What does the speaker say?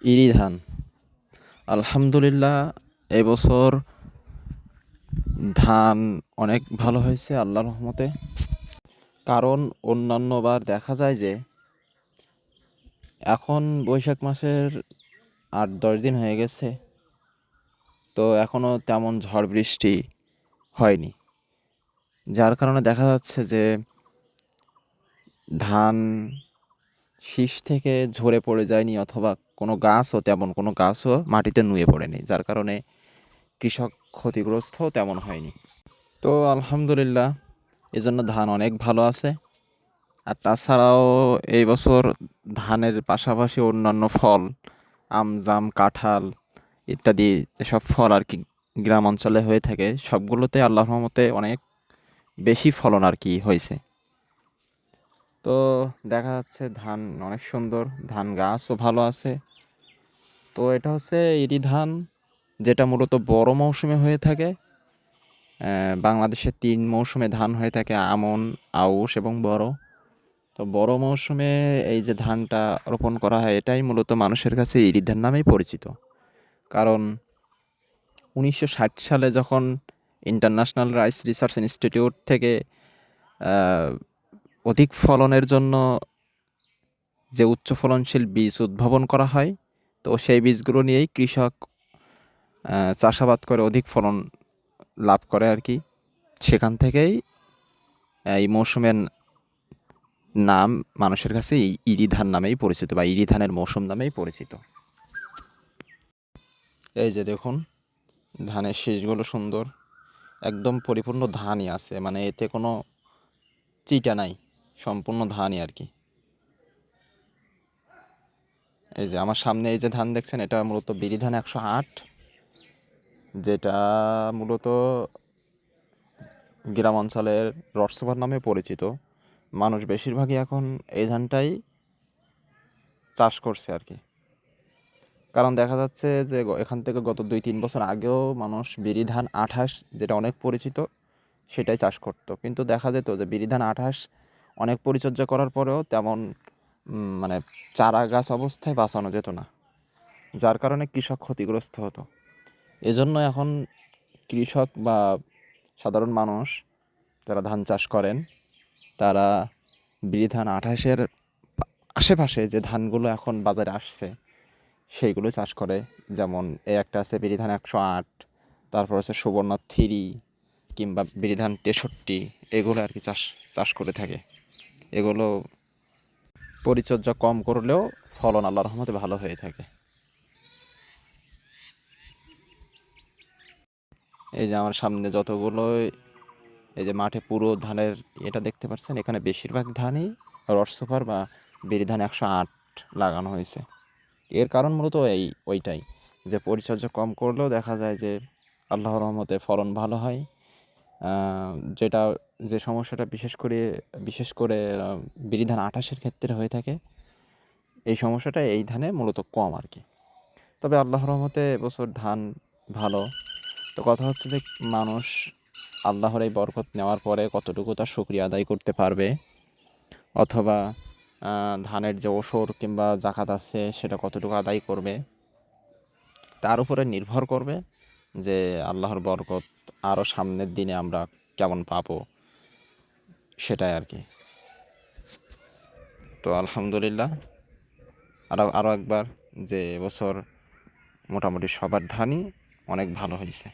ইরি ধান। আলহামদুলিল্লাহ, এবছর ধান অনেক ভালো হয়েছে আল্লাহর রহমতে। কারণ অন্যান্যবার দেখা যায় যে এখন বৈশাখ মাসের 8-10 দিন হয়ে গেছে, তো এখনও তেমন ঝড় বৃষ্টি হয়নি, যার কারণে দেখা যাচ্ছে যে ধান শীষ থেকে ঝরে পড়ে যায়নি, অথবা কোনো গাছও মাটিতে নুয়ে পড়েনি, যার কারণে কৃষক ক্ষতিগ্রস্ত তেমন হয়নি। তো আলহামদুলিল্লাহ, এজন্য ধান অনেক ভালো আছে। আর তাছাড়াও এই বছর ধানের পাশাপাশি অন্যান্য ফল, আম, জাম, কাঁঠাল ইত্যাদি যেসব ফল আর কি গ্রাম অঞ্চলে হয়ে থাকে, সবগুলোতে আল্লাহর রহমতে অনেক বেশি ফলন আর কি হয়েছে। তো দেখা যাচ্ছে ধান অনেক সুন্দর, ধান গাছও ভালো আছে। তো এটা হচ্ছে ইরি ধান, যেটা মূলত বড় মৌসুমে হয়ে থাকে। বাংলাদেশে 3 মৌসুমে ধান হয়ে থাকে: আমন, আউশ এবং বড়। তো বড় মৌসুমে এই যে ধানটা রোপণ করা হয়, এটাই মূলত মানুষের কাছে ইরি ধান নামেই পরিচিত। কারণ 1960 সালে যখন ইন্টারন্যাশনাল রাইস রিসার্চ ইনস্টিটিউট থেকে আহ, অধিক ফলনের জন্য যে উচ্চ ফলনশীল বীজ উদ্ভাবন করা হয়, তো সেই বীজগুলো নিয়েই কৃষক চাষাবাদ করে অধিক ফলন লাভ করে আর কি। সেখান থেকেই এই মৌসুমের নাম মানুষের কাছে ইরি ধান নামেই পরিচিত, বা ইরি ধানের মৌসুম নামেই পরিচিত। এই যে দেখুন, ধানের শীষগুলো সুন্দর, একদম পরিপূর্ণ ধানই আছে, মানে এতে কোনো চিটা নাই, সম্পূর্ণ ধানই আর কি। এই যে আমার সামনে এই যে ধান দেখছেন, এটা মূলত বিরি ধান 108, যেটা মূলত গ্রাম অঞ্চলের রসসভার নামে পরিচিত। মানুষ বেশিরভাগই এখন এই ধানটাই চাষ করছে আর কি। কারণ দেখা যাচ্ছে যে এখান থেকে গত 2-3 বছর আগেও মানুষ বিরি ধান 28, যেটা অনেক পরিচিত, সেটাই চাষ করতো। কিন্তু দেখা যেত যে বিরি ধান 28 অনেক পরিচর্যা করার পরেও তেমন মানে চারা গাছ অবস্থায় বাঁচানো যেত না, যার কারণে কৃষক ক্ষতিগ্রস্ত হতো। এজন্য এখন কৃষক বা সাধারণ মানুষ যারা ধান চাষ করেন, তারা বিরি ধান 28-এর আশেপাশে যে ধানগুলো এখন বাজারে আসছে সেইগুলো চাষ করে। যেমন একটা আছে বিরিধান 108, তারপর আছে সুবর্ণা 3, কিংবা বিরিধান 63, এগুলো আর কি চাষ চাষ করে থাকে। এগুলো পরিচর্যা কম করলেও ফলন আল্লাহর রহমতে ভালো হয়ে থাকে। এই যে আমার সামনে যতগুলো এই যে মাঠে পুরো ধানের এটা দেখতে পাচ্ছেন, এখানে বেশিরভাগ ধানই রসসুপার বা বিরিধান 108 লাগানো হয়েছে। এর কারণ মূলত ওইটাই, যে পরিচর্যা কম করলেও দেখা যায় যে আল্লাহর রহমতে ফলন ভালো হয়। যেটা যে সমস্যাটা বিশেষ করে বিরি ধান 28-এর ক্ষেত্রে হয়ে থাকে, এই সমস্যাটা এই ধানে মূলত কম আর কি। তবে আল্লাহর রহমতে এবছর ধান ভালো। তো কথা হচ্ছে যে মানুষ আল্লাহর এই বরকত নেওয়ার পরে কতটুকু তার শুকরিয়া আদায় করতে পারবে, অথবা ধানের যে ওসর কিংবা জাকাত আছে সেটা কতটুকু আদায় করবে, তার উপরে নির্ভর করবে যে আল্লাহর বরকত আরও সামনের দিনে আমরা কেমন পাবো, সেটাই আর কি। তো আলহামদুলিল্লাহ, আরও একবার যে এবছর মোটামুটি সবার ধানই অনেক ভালো হয়েছে।